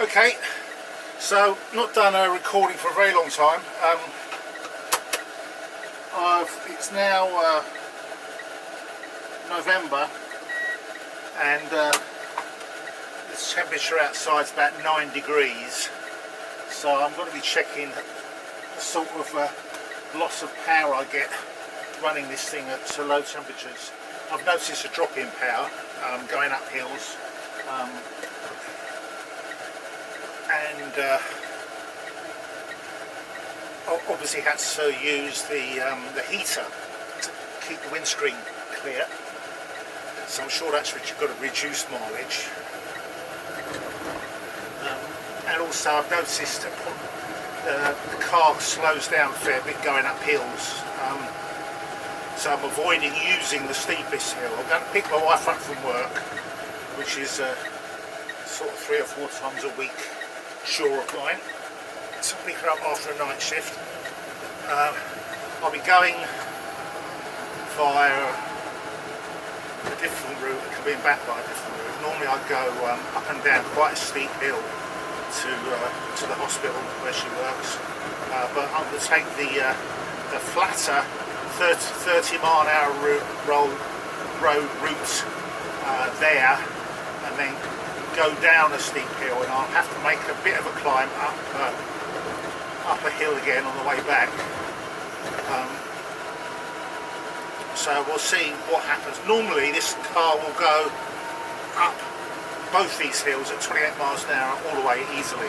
Okay, so not done a recording for a very long time. It's now November, and the temperature outside is about 9 degrees. So I'm going to be checking the sort of loss of power I get running this thing at low temperatures. I've noticed a drop in power going up hills. And obviously had to use the heater to keep the windscreen clear, so I'm sure that's got a reduced mileage. And also I've noticed that the car slows down a fair bit going up hills, so I'm avoiding using the steepest hill. I'm going to pick my wife up from work, which is sort of 3 or 4 times a week chore of mine, so I'll pick her up after a night shift. I'll be going via a different route and coming back by a different route. Normally I go up and down quite a steep hill to the hospital where she works, but I'm going to take the flatter 30 mile an hour road route there, and then go down a steep hill, and I'll have to make a bit of a climb up a hill again on the way back. So we'll see what happens. Normally this car will go up both these hills at 28 miles an hour all the way easily.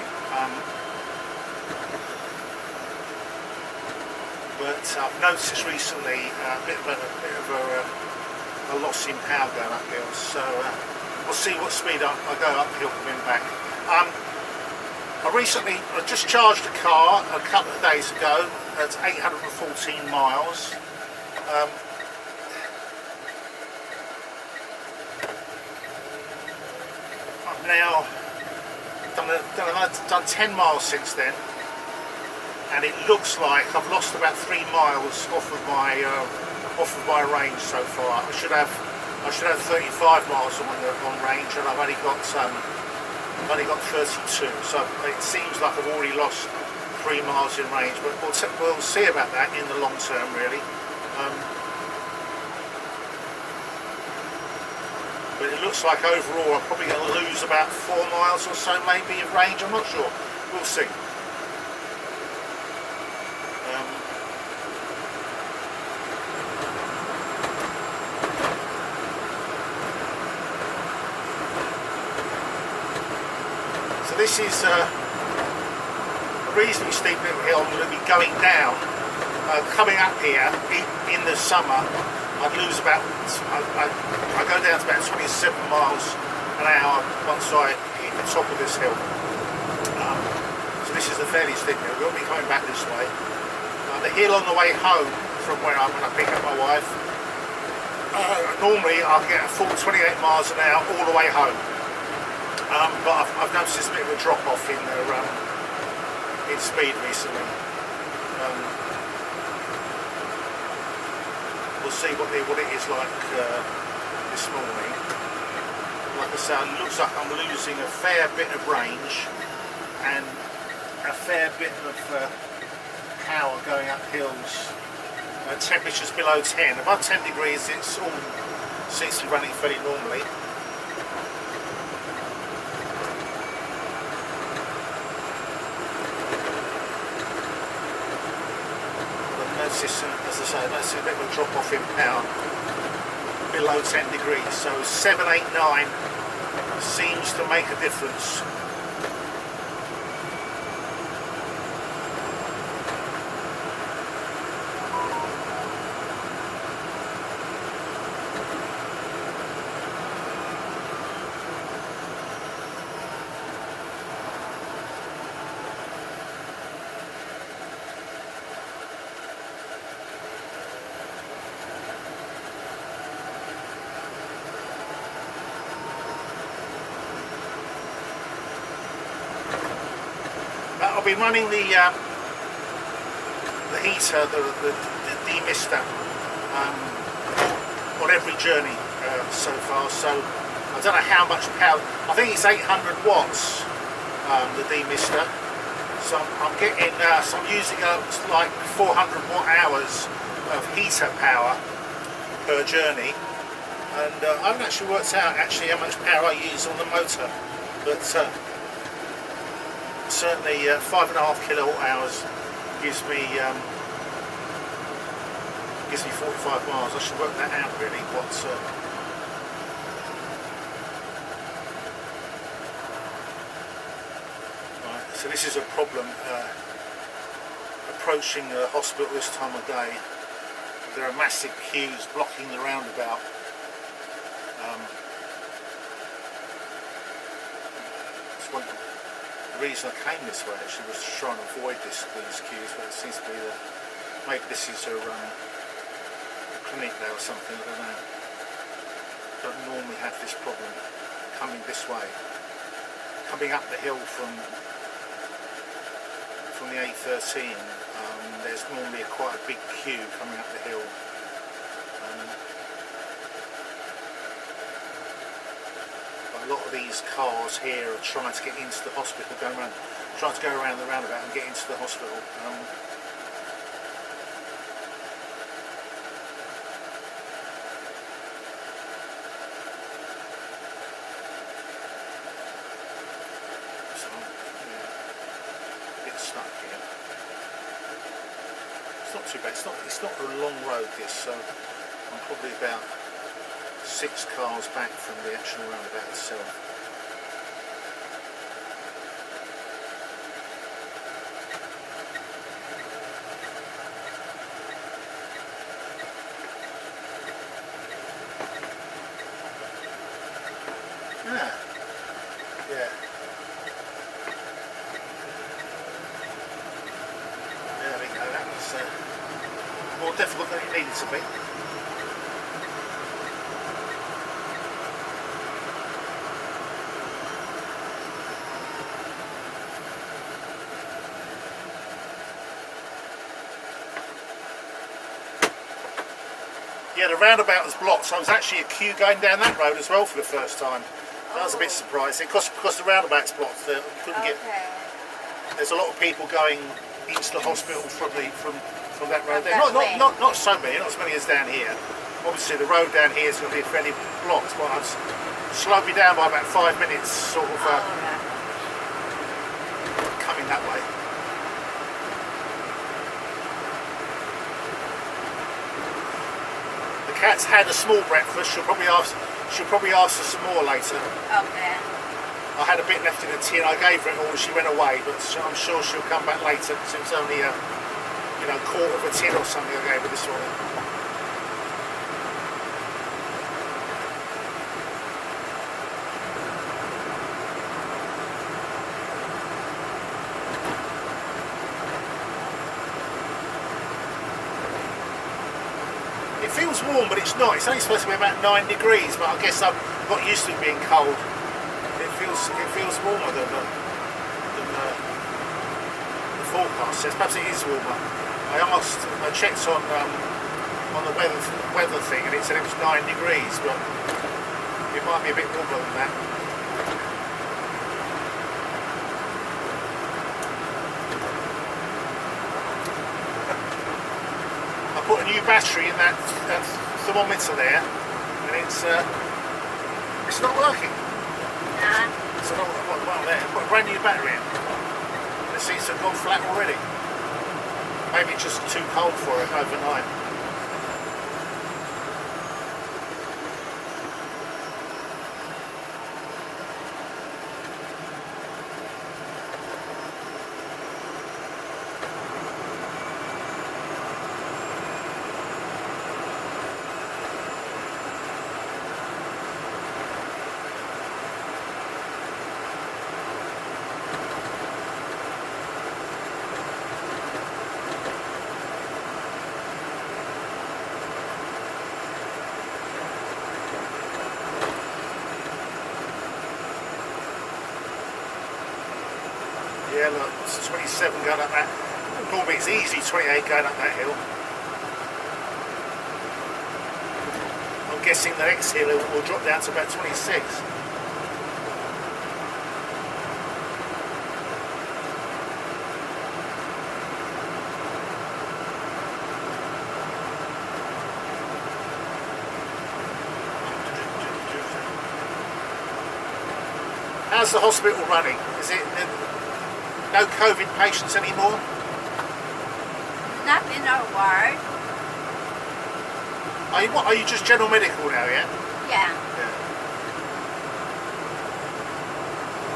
But I've noticed recently a bit of a loss in power going up hills. So we'll see what speed I go uphill coming back. I just charged a car a couple of days ago at 814 miles. I've now done 10 miles since then, and it looks like I've lost about 3 miles off of my range so far. I should have 35 miles on range, and I've only got 32. So it seems like I've already lost 3 miles in range, but we'll see about that in the long term, really. But it looks like overall I'm probably going to lose about 4 miles or so, maybe, of range. I'm not sure. We'll see. This is a reasonably steep little hill I'm going to be going down. Coming up here in the summer, I'd lose about, I go down to about 27 miles an hour once I hit the top of this hill. So this is a fairly steep hill. We'll be coming back this way. The hill on the way home from when I pick up my wife, normally I'll get a full 28 miles an hour all the way home. But I've noticed a bit of a drop off in speed recently. We'll see what it is like this morning. Like I say, it looks like I'm losing a fair bit of range and a fair bit of power going up hills. Temperatures below 10. Above 10 degrees, it's all seems to be running fairly normally. As I say, that's a bit of a drop off in power below 10 degrees, so 7, 8, 9 seems to make a difference. I'll be running the heater, the demister, on every journey so far. So I don't know how much power. I think it's 800 watts the demister. So I'm getting, so I'm using like 400 watt hours of heater power per journey, and I haven't actually worked out how much power I use on the motor, but certainly 5.5 kilowatt hours gives me 45 miles. I should work that out really. Right, so this is a problem approaching the hospital this time of day. There are massive queues blocking the roundabout. The reason I came this way actually was to try and avoid these queues, but it seems to be that maybe this is a clinic there or something, I don't know. Don't normally have this problem coming this way. Coming up the hill from the A13, there's normally quite a big queue coming up the hill. A lot of these cars here are trying to get into the hospital, trying to go around the roundabout and get into the hospital. So yeah, a bit stuck here. It's not too bad. It's not a long road this, so I'm probably about 6 cars back from the actual roundabout itself. Yeah. There we go. That was more difficult than it needed to be. Yeah, the roundabout was blocked, so there was actually a queue going down that road as well for the first time. That was a bit surprising, because the roundabout's blocked. You couldn't get. There's a lot of people going into the hospital from that road there. Not so many, not as many as down here. Obviously, the road down here is going to be fairly blocked, but I've slowed me down by about 5 minutes, sort of coming that way. Cat's had a small breakfast. She'll probably ask for some more later. Okay. I had a bit left in a tin. I gave her it all. She went away, but I'm sure she'll come back later because it was only a quarter of a tin or something I gave her this morning. It feels warm, but it's not. It's only supposed to be about 9 degrees, but I guess I'm not used to it being cold. It feels warmer than the forecast says. Perhaps it is warmer. I checked on the weather thing, and it said it was 9 degrees, but it might be a bit warmer than that. I put a new battery in that thermometer there, and it's not working. So well there, I put a brand new battery in. It seems to have gone flat already. Maybe it's just too cold for it overnight. Yeah, look, it's 27 going up that. Normally it's easy 28 going up that hill. I'm guessing the next hill will drop down to about 26. How's the hospital running? Is it no COVID patients anymore? Not in our ward. Are you just general medical now, yeah? Yeah. Yeah.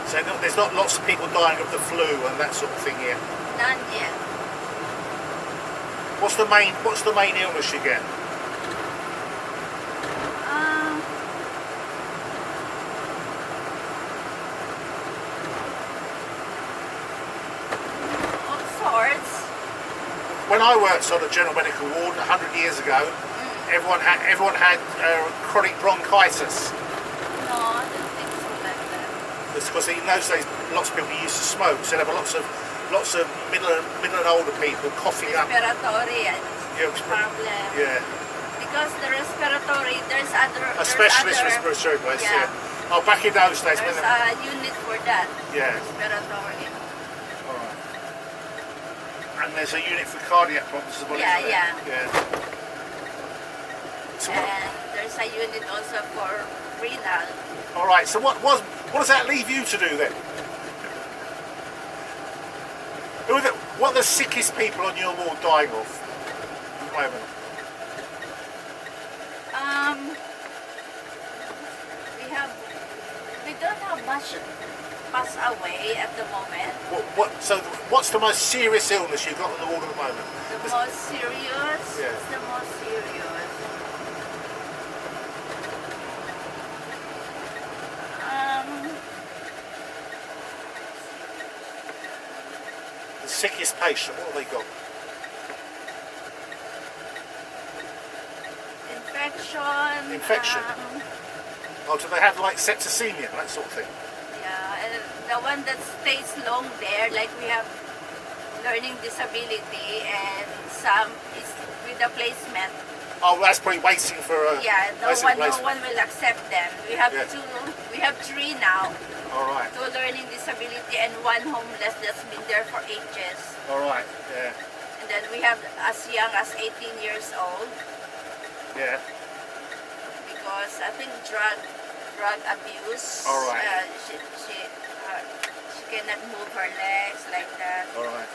So there's not lots of people dying of the flu and that sort of thing here? None yet. What's the main illness you get? All sorts. When I worked on a general medical ward 100 years ago, everyone had chronic bronchitis. No, I don't think so like that. It's because in those days lots of people used to smoke, so there were lots of middle and older people coughing up. Respiratory problem. Yeah. Because the respiratory, there's other... A specialist respiratory place, yeah. Oh, back in those days there's when a unit for that. Yeah. Respiratory. Alright. And there's a unit for cardiac problems as well, Yeah, isn't there? Yeah. So and there's a unit also for renal. Alright, so what does that leave you to do then? What are the sickest people on your ward dying of at the moment? We don't have much pass away at the moment. So what's the most serious illness you've got on the ward at the moment? The most serious? Yeah. It's the most serious. The sickest patient, what have they got? Infection. Oh, do they have like septicemia, that sort of thing? Yeah, and the one that stays long there, like we have learning disability and some is with the placement. Oh, that's probably waiting for a no one will accept them. We have we have 3 now. Alright. 2 learning disability and 1 homeless that's been there for ages. Alright, yeah. And then we have as young as 18 years old. Yeah. Because I think drug abuse. Alright. She cannot move her legs like that. Alright.